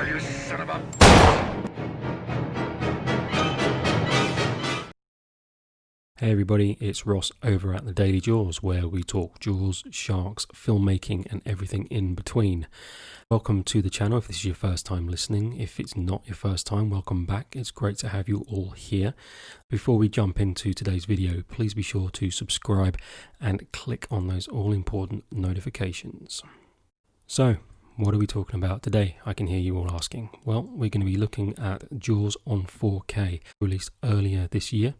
You son of a... Hey everybody, it's Ross over at the Daily Jaws, where we talk Jaws, sharks, filmmaking and everything in between. Welcome to the channel if this is your first time listening. If it's not your first time, welcome back. It's great to have you all here. Before we jump into today's video, please be sure to subscribe and click on those all-important notifications. So, what are we talking about today? I can hear you all asking. Well, we're going to be looking at Jaws on 4K, released earlier this year.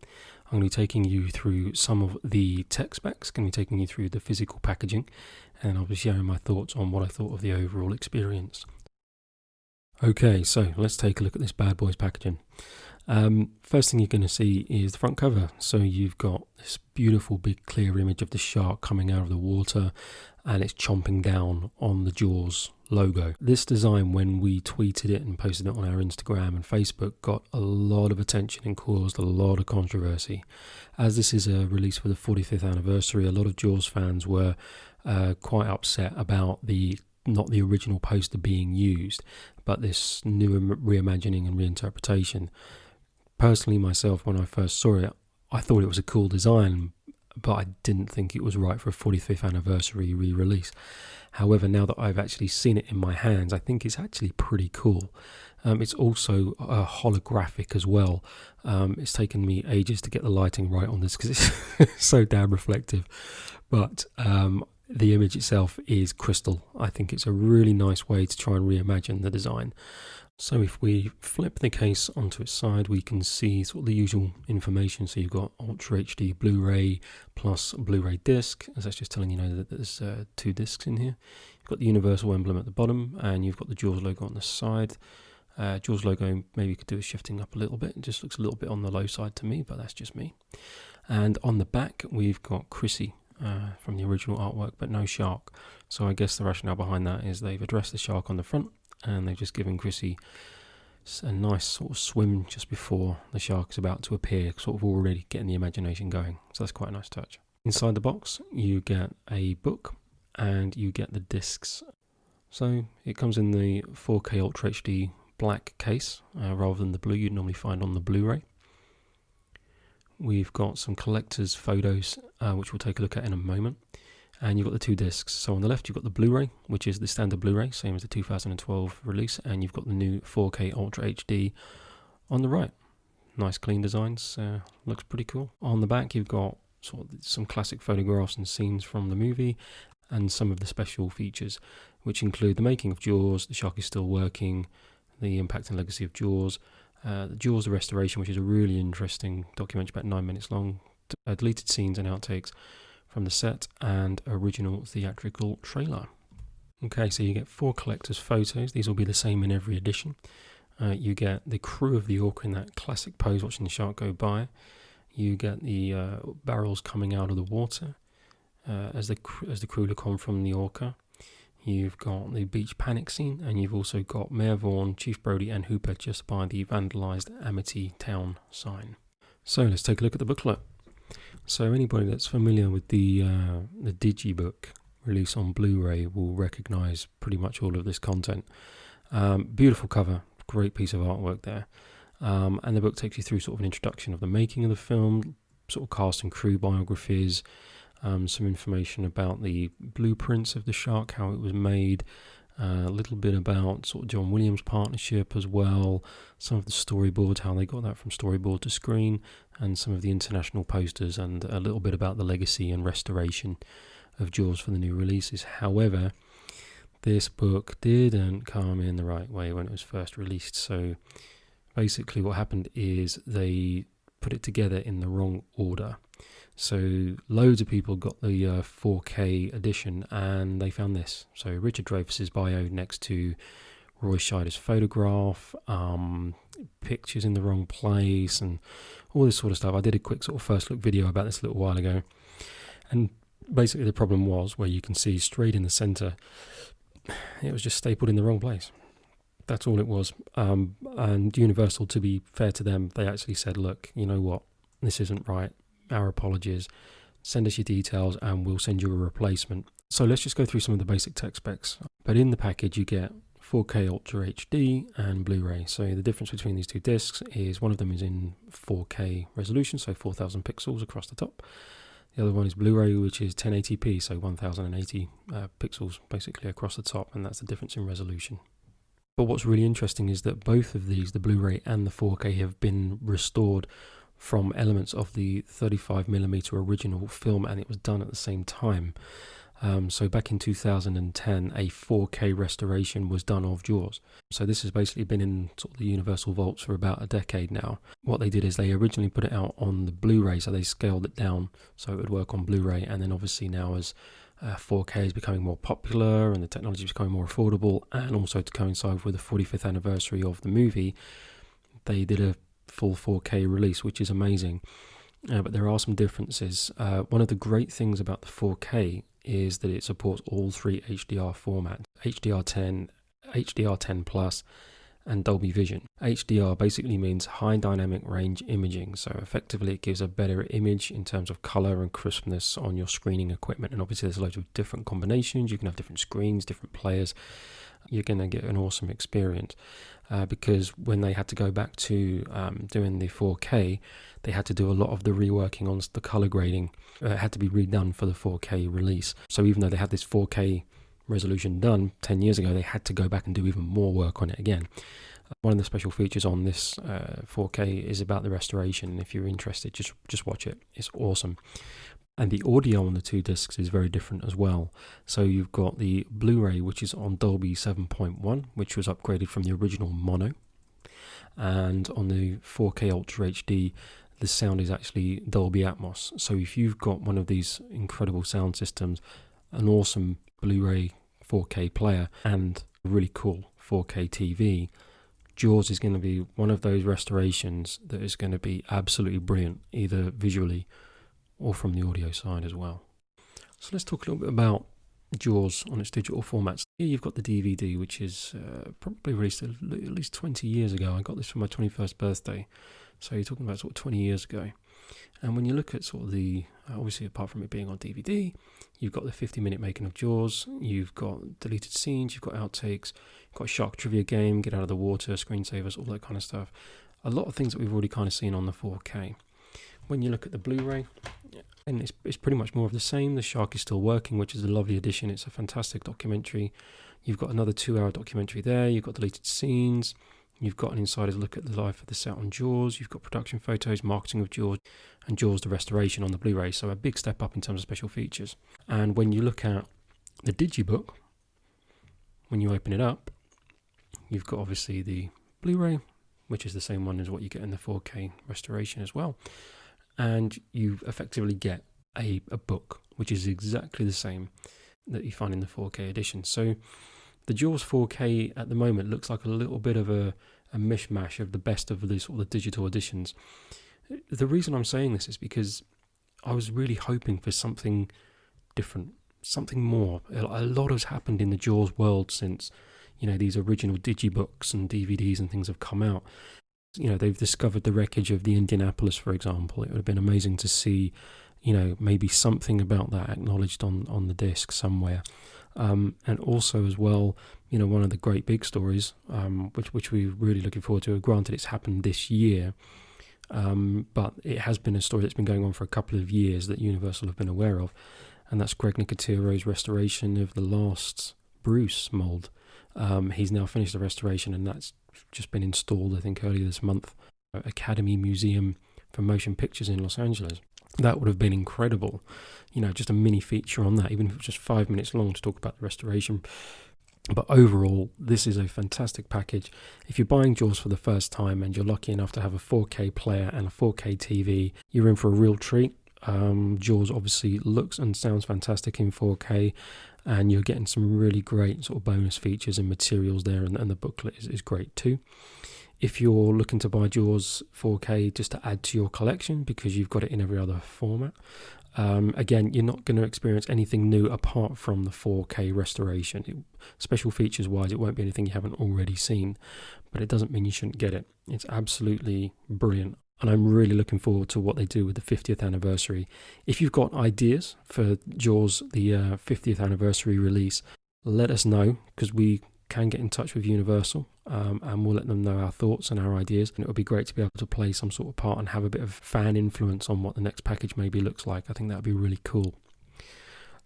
I'm going to be taking you through some of the tech specs, going to be taking you through the physical packaging, and I'll be sharing my thoughts on what I thought of the overall experience. Okay, so let's take a look at this bad boy's packaging. First thing you're going to see is the front cover. So you've got this beautiful big clear image of the shark coming out of the water, and it's chomping down on the Jaws logo. This design, when we tweeted it and posted it on our Instagram and Facebook, got a lot of attention and caused a lot of controversy. As this is a release for the 45th anniversary, a lot of Jaws fans were quite upset about not the original poster being used, but this new reimagining and reinterpretation. Personally, myself, when I first saw it, I thought it was a cool design, but I didn't think it was right for a 45th anniversary re-release. However, now that I've actually seen it in my hands, I think it's actually pretty cool. It's also holographic as well. It's taken me ages to get the lighting right on this because it's so damn reflective. But the image itself is crystal. I think it's a really nice way to try and reimagine the design. So if we flip the case onto its side, we can see sort of the usual information. So you've got UltraHD Blu-Ray plus Blu-ray disc, as that's just telling you that there's 2 discs in here. You've got the Universal emblem at the bottom, and you've got the Jaws logo on the side. Jaws logo, maybe you could do a shifting up a little bit. It just looks a little bit on the low side to me, but that's just me. And on the back, we've got Chrissy from the original artwork, but no shark. So I guess the rationale behind that is they've addressed the shark on the front, and they've just given Chrissy a nice sort of swim just before the shark is about to appear, sort of already getting the imagination going. So that's quite a nice touch. Inside the box, you get a book and you get the discs. So it comes in the 4K Ultra HD black case rather than the blue you'd normally find on the Blu-ray. We've got some collector's photos, which we'll take a look at in a moment. And you've got the 2 discs. So on the left, you've got the Blu-ray, which is the standard Blu-ray, same as the 2012 release. And you've got the new 4K Ultra HD on the right. Nice clean designs, looks pretty cool. On the back, you've got sort of some classic photographs and scenes from the movie, and some of the special features, which include the making of Jaws, the shark is still working, the impact and legacy of Jaws, the Jaws the Restoration, which is a really interesting documentary about 9 minutes long, deleted scenes and outtakes from the set, and original theatrical trailer. Okay, so you get 4 collector's photos. These will be the same in every edition. You get the crew of the orca in that classic pose watching the shark go by. You get the barrels coming out of the water as the crew look on from the orca. You've got the beach panic scene, and you've also got Mayor Vaughan, Chief Brody and Hooper just by the vandalised Amity Town sign. So let's take a look at the booklet. So anybody that's familiar with the Digibook release on Blu-ray will recognise pretty much all of this content. Beautiful cover, great piece of artwork there. And the book takes you through sort of an introduction of the making of the film, sort of cast and crew biographies, some information about the blueprints of the shark, how it was made, a little bit about sort of John Williams' partnership as well, some of the storyboards, how they got that from storyboard to screen, and some of the international posters, and a little bit about the legacy and restoration of Jaws for the new releases. However, this book didn't come in the right way when it was first released. So basically what happened is they put it together in the wrong order. So loads of people got the 4K edition, and they found this. So Richard Dreyfuss's bio next to Roy Scheider's photograph, pictures in the wrong place, and all this sort of stuff. I did a quick sort of first look video about this a little while ago, and basically the problem was where you can see straight in the center, it was just stapled in the wrong place. That's all it was. And Universal, to be fair to them, they actually said, look, you know what, this isn't right. Our apologies. Send us your details and we'll send you a replacement. So let's just go through some of the basic tech specs. But in the package, you get 4K Ultra HD and Blu-ray. So the difference between these two discs is one of them is in 4K resolution, so 4000 pixels across the top. The other one is Blu-ray, which is 1080p, so 1080 pixels basically across the top, and that's the difference in resolution. But what's really interesting is that both of these, the Blu-ray and the 4K, have been restored from elements of the 35mm original film, and it was done at the same time. So back in 2010, a 4K restoration was done of Jaws. So this has basically been in sort of the Universal vaults for about a decade now. What they did is they originally put it out on the Blu-ray, so they scaled it down so it would work on Blu-ray, and then obviously now as 4K is becoming more popular and the technology is becoming more affordable, and also to coincide with the 45th anniversary of the movie, they did a full 4K release, which is amazing. But there are some differences. One of the great things about the 4K is that it supports all three HDR formats: HDR10, HDR10 Plus, and Dolby Vision. HDR basically means high dynamic range imaging, so effectively it gives a better image in terms of color and crispness on your screening equipment. And obviously there's loads of different combinations. You can have different screens, different players. You're going to get an awesome experience because when they had to go back to doing the 4K, they had to do a lot of the reworking on the color grading. It had to be redone for the 4K release. So even though they had this 4K resolution done 10 years ago, they had to go back and do even more work on it again. One of the special features on this 4K is about the restoration. If you're interested, just watch it. It's awesome. And the audio on the two discs is very different as well. So you've got the Blu-ray, which is on Dolby 7.1, which was upgraded from the original mono. And on the 4K Ultra HD, the sound is actually Dolby Atmos. So if you've got one of these incredible sound systems, an awesome Blu-ray 4K player, and a really cool 4K TV, Jaws is going to be one of those restorations that is going to be absolutely brilliant, either visually or from the audio side as well. So let's talk a little bit about Jaws on its digital formats. Here you've got the DVD, which is probably released at least 20 years ago. I got this for my 21st birthday, so you're talking about sort of 20 years ago. And when you look at sort of the, obviously apart from it being on DVD, you've got the 50-minute making of Jaws, you've got deleted scenes, you've got outtakes, you've got a shark trivia game, get out of the water, screensavers, all that kind of stuff. A lot of things that we've already kind of seen on the 4K. When you look at the Blu-ray, and it's pretty much more of the same. The shark is still working, which is a lovely addition. It's a fantastic documentary. You've got another 2-hour documentary there. You've got deleted scenes. You've got an insider's look at the life of the set on Jaws. You've got production photos, marketing of Jaws, and Jaws the restoration on the Blu-ray. So a big step up in terms of special features. And when you look at the Digibook, when you open it up, you've got obviously the Blu-ray, which is the same one as what you get in the 4K restoration as well. And you effectively get a book, which is exactly the same that you find in the 4K edition. So the Jaws 4K at the moment looks like a little bit of a mishmash of the best of the sort of the digital editions. The reason I'm saying this is because I was really hoping for something different, something more. A lot has happened in the Jaws world since, these original digibooks and DVDs and things have come out. They've discovered the wreckage of the Indianapolis, for example. It would have been amazing to see, maybe something about that acknowledged on the disc somewhere. And also as well, one of the great big stories, which we're really looking forward to. Granted, it's happened this year, but it has been a story that's been going on for a couple of years that Universal have been aware of, and that's Greg Nicotero's restoration of the last Bruce mold. He's now finished the restoration, and that's just been installed, I think, earlier this month, Academy Museum for Motion Pictures in Los Angeles. That would have been incredible, just a mini feature on that, even if it was just 5 minutes long to talk about the restoration. But overall, this is a fantastic package. If you're buying Jaws for the first time and you're lucky enough to have a 4K player and a 4K TV, you're in for a real treat. Jaws obviously looks and sounds fantastic in 4K, and you're getting some really great sort of bonus features and materials there, and the booklet is great too. If you're looking to buy Jaws 4K just to add to your collection because you've got it in every other format, again, you're not going to experience anything new apart from the 4K restoration. Special features wise, it won't be anything you haven't already seen, but it doesn't mean you shouldn't get it. It's absolutely brilliant. And I'm really looking forward to what they do with the 50th anniversary. If you've got ideas for Jaws, the 50th anniversary release, let us know, because we can get in touch with Universal, and we'll let them know our thoughts and our ideas. And it would be great to be able to play some sort of part and have a bit of fan influence on what the next package maybe looks like. I think that would be really cool.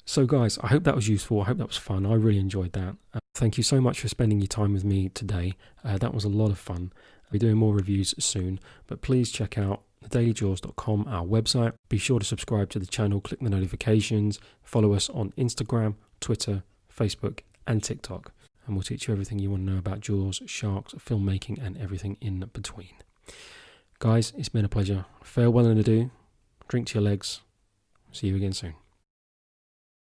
So guys, I hope that was useful. I hope that was fun. I really enjoyed that. Thank you so much for spending your time with me today. That was a lot of fun. I'll be doing more reviews soon, but please check out thedailyjaws.com, our website. Be sure to subscribe to the channel, click the notifications, follow us on Instagram, Twitter, Facebook and TikTok, and we'll teach you everything you want to know about Jaws, sharks, filmmaking and everything in between. Guys, it's been a pleasure. Farewell and adieu. Drink to your legs. See you again soon.